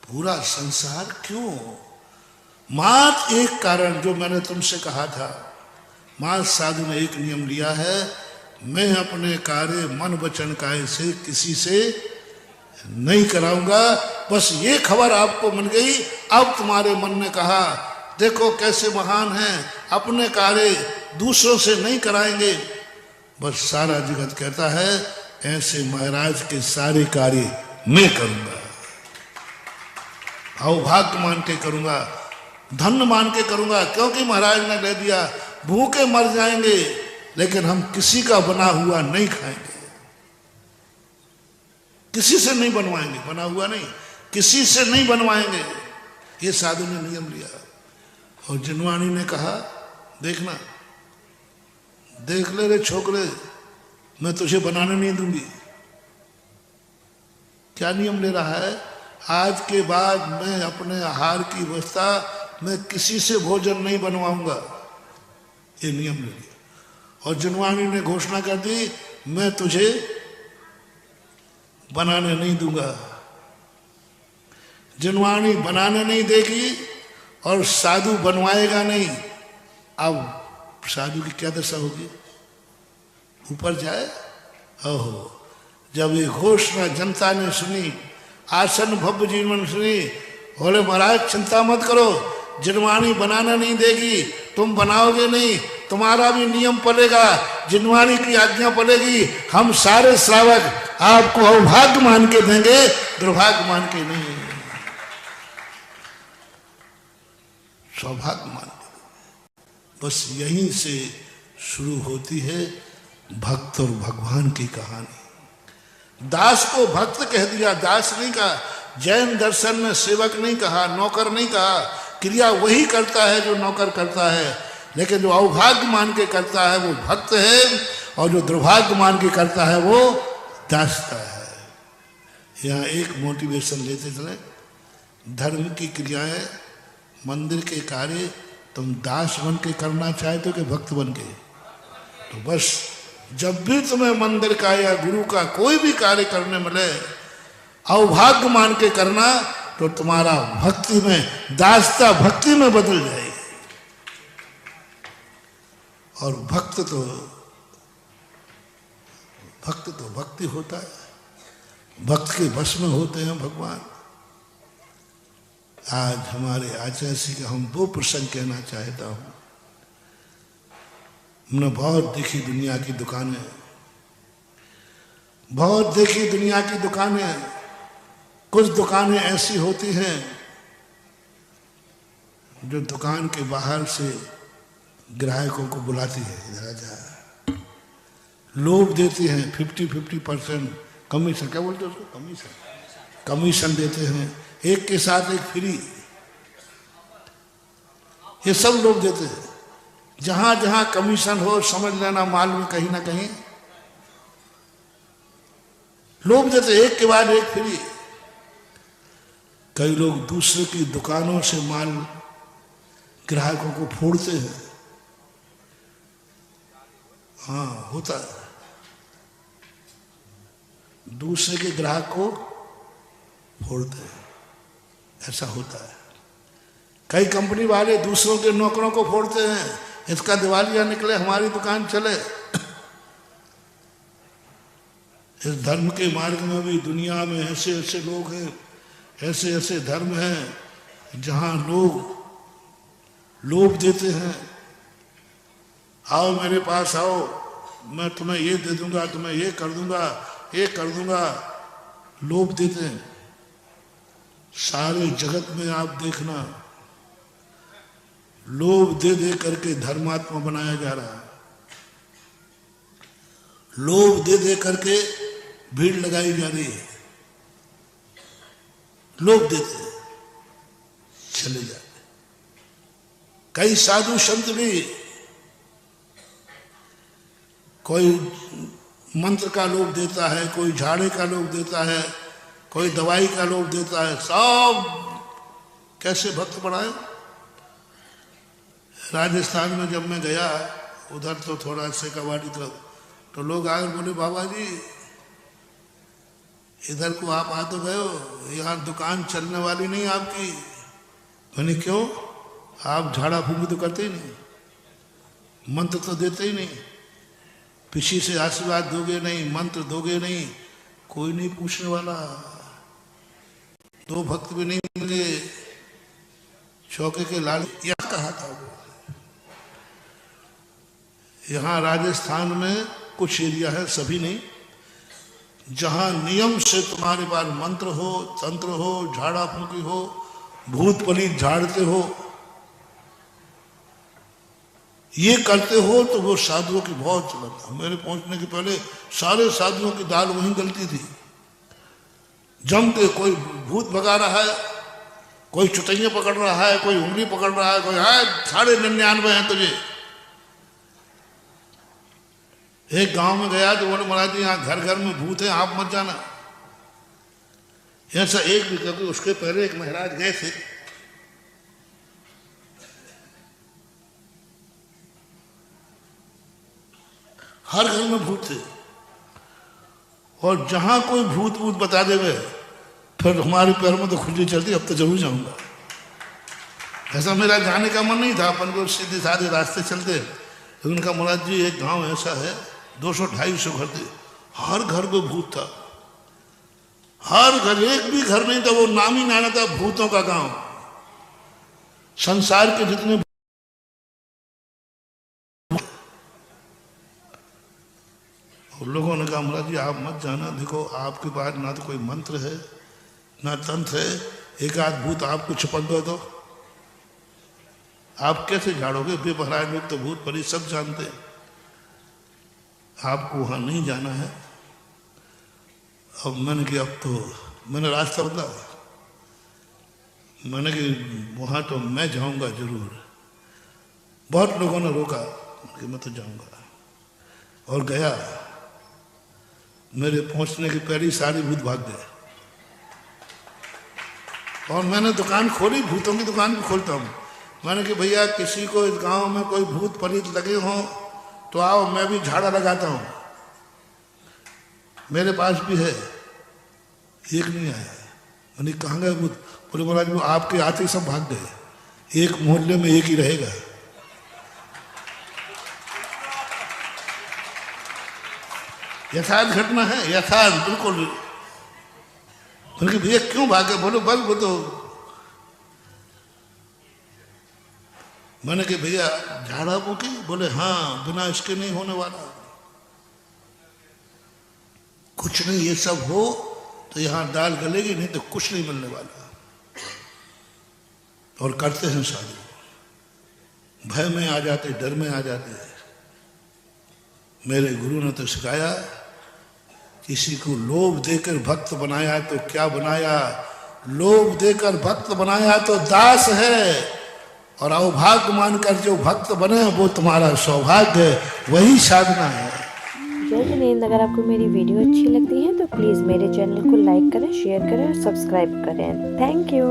पूरा संसार क्यों? मात्र एक कारण जो मैंने तुमसे कहा था, मात्र साधु ने एक नियम लिया है, मैं अपने कार्य मन वचन काय से किसी से नहीं कराऊंगा। बस ये खबर आपको मिल गई, अब तुम्हारे मन ने कहा देखो कैसे महान हैं, अपने कार्य दूसरों से नहीं कराएंगे। बस सारा जगत कहता है ऐसे महाराज के सारे कार्य मैं करूंगा, अवभाग्य मान के करूंगा, धन्य मान के करूंगा, क्योंकि महाराज ने ले दिया भूखे मर जाएंगे लेकिन हम किसी का बना हुआ नहीं खाएंगे, किसी से नहीं बनवाएंगे, बना हुआ नहीं, किसी से नहीं बनवाएंगे। ये साधु ने नियम लिया। और जिनवाणी ने कहा देखना, देख ले रे छोकरे, मैं तुझे बनाने नहीं दूंगी। क्या नियम ले रहा है? आज के बाद मैं अपने आहार की व्यवस्था मैं किसी से भोजन नहीं बनवाऊंगा, ये नियम ले लिया। और जिनवाणी ने घोषणा कर दी मैं तुझे बनाने नहीं दूंगा। जिनवाणी बनाने नहीं देगी और साधु बनवाएगा नहीं। अब साधु की क्या दशा होगी? ऊपर जाए। ओहो, जब ये घोषणा जनता ने सुनी, आसन भव्य जीवन सुनी, बोले महाराज चिंता मत करो, जिनवाणी बनाना नहीं देगी, तुम बनाओगे नहीं, तुम्हारा भी नियम पड़ेगा, जिनवाणी की आज्ञा पड़ेगी, हम सारे श्रावक आपको अवभाग्य मान के देंगे, दुर्भाग्य मान के नहीं, सौभाग्य मान के देंगे। बस यहीं से शुरू होती है भक्त और भगवान की कहानी। दास को भक्त कह दिया, दास नहीं कहा। जैन दर्शन में सेवक नहीं कहा, नौकर नहीं कहा। क्रिया वही करता है जो नौकर करता है, लेकिन जो अवभाग्य मान के करता है वो भक्त है, और जो दुर्भाग्य मान के करता है वो दासता है। यहाँ एक मोटिवेशन लेते चले, धर्म की क्रियाएं, मंदिर के कार्य तुम दास बन के करना चाहते हो कि भक्त बन के? तो बस जब भी तुम्हें मंदिर का या गुरु का कोई भी कार्य करने मिले, अवभाग्य मान के करना, तो तुम्हारा भक्ति में, दासता भक्ति में बदल जाएगी। और भक्त तो भक्ति होता है, भक्त के वश में होते हैं भगवान। आज हमारे आचार्य जी का हम वो प्रसंग कहना चाहता हूं। हमने बहुत देखी दुनिया की दुकानें, बहुत देखी दुनिया की दुकानें। कुछ दुकानें ऐसी होती हैं जो दुकान के बाहर से ग्राहकों को बुलाती है, इधर आ जा, लोभ देती हैं, 50% कमीशन, क्या बोलते हैं उसको, कमीशन देते हैं, एक के साथ एक फ्री, ये सब लोग देते हैं। जहां जहां कमीशन हो समझ लेना माल में कहीं ना कहीं लोग देते, एक के बाद एक फ्री। कई लोग दूसरे की दुकानों से माल ग्राहकों को फोड़ते हैं। हाँ होता है, दूसरे के ग्राहक को फोड़ते हैं, ऐसा होता है। कई कंपनी वाले दूसरों के नौकरों को फोड़ते हैं, इसका दिवालिया निकले हमारी दुकान चले। इस धर्म के मार्ग में भी दुनिया में ऐसे ऐसे लोग हैं, ऐसे ऐसे धर्म हैं जहां लोग लोभ देते हैं, आओ मेरे पास आओ, मैं तुम्हें ये दे दूंगा, तुम्हें ये कर दूंगा, ये कर दूंगा, लोभ देते हैं। सारे जगत में आप देखना, लोभ दे दे करके धर्मात्मा बनाया जा रहा है, लोभ दे दे करके भीड़ लगाई जा रही है, लोभ देते चले जाते। कई साधु संत भी कोई मंत्र का लोभ देता है, कोई झाड़े का लोभ देता है, कोई दवाई का लोभ देता है, सब कैसे भक्त बनाए। राजस्थान में जब मैं गया, उधर तो थोड़ा से कवाड़ी तरफ, तो लोग आए बोले बाबा जी इधर को आप आ तो गए हो, यहाँ दुकान चलने वाली नहीं आपकी। मैंने क्यों? आप झाड़ा फूंकी तो करते ही नहीं, मंत्र तो देते ही नहीं, पीछे से आशीर्वाद दोगे नहीं, मंत्र दोगे नहीं, कोई नहीं पूछने वाला। दो भक्त भी नहीं मिले, चौके के लाल यह कहा था वो। यहाँ राजस्थान में कुछ एरिया है, सभी नहीं, जहां नियम से तुम्हारे पास मंत्र हो, तंत्र हो, झाड़ा फूंकी हो, भूत पलीत झाड़ते हो, ये करते हो, तो वो साधुओं की बहुत चलन था। मेरे पहुंचने के पहले सारे साधुओं की दाल वहीं गलती थी। जमते कोई भूत भगा रहा है, कोई चुटैया पकड़ रहा है, कोई उंगली पकड़ रहा है, कोई है 99.5 हैं तुझे। एक गांव में गया तो बोले महाराज जी यहाँ घर घर में भूत है, आप मत जाना। ऐसा एक भी, क्योंकि उसके पहले एक महाराज गए थे, हर घर में भूत थे, और जहां कोई भूत भूत बता देवे फिर हमारे पैर में तो खुजली चलती, अब तो जरूर जाऊंगा। ऐसा मेरा जाने का मन नहीं था, अपन को सीधे साधे रास्ते चलते। लेकिन उनका महाराज जी एक गांव ऐसा है, 200-250 घर थे, हर घर में भूत था, हर घर, एक भी घर नहीं था, वो नाम ही ना था भूतों का गांव। संसार के जितने लोगों ने कहा महाराज जी आप मत जाना, देखो आपके पास ना तो कोई मंत्र है ना तंत्र है, एक आध भूत आपको चिपक दो तो आप कैसे झाड़ोगे? बेपहराए लोग तो भूत परी सब जानते हैं, आपको वहां नहीं जाना है। अब मैंने कि अब तो मैंने रास्ता बदला, मैंने कि वहां तो मैं जाऊंगा जरूर। बहुत लोगों ने रोका कि मैं तो जाऊंगा, और गया। मेरे पहुंचने की पहली सारी भूत भाग गए, और मैंने दुकान खोली, भूतों की दुकान भी खोलता हूँ। मैंने कि भैया किसी को इस गांव में कोई भूत परीत लगे हों तो आओ, मैं भी झाड़ा लगाता हूँ, मेरे पास भी है। एक नहीं आया। मैंने कहाँ गए भूत? बोले महाराज वो आपके आते ही सब भाग गए, एक मोहल्ले में एक ही रहेगा। यथार्थ घटना है, यथार्थ बिल्कुल। भैया क्यों भागे? बोलो बस वो तो, मैंने कि भैया झाड़ा फूकी? बोले हाँ, बिना इसके नहीं होने वाला कुछ नहीं, ये सब हो तो यहां दाल गलेगी, नहीं तो कुछ नहीं मिलने वाला। और करते हैं साधु, भय में आ जाते, डर में आ जाते हैं। मेरे गुरु ने तो सिखाया, किसी को लोभ देकर भक्त बनाया तो क्या बनाया, लोभ देकर भक्त बनाया तो दास है, और अवभाग्य मानकर जो भक्त बने वो तुम्हारा सौभाग्य है, वही साधना है। जय जिनेंद्र। अगर आपको मेरी वीडियो अच्छी लगती है तो प्लीज़ मेरे चैनल को लाइक करें, शेयर करें और सब्सक्राइब करें। Thank you.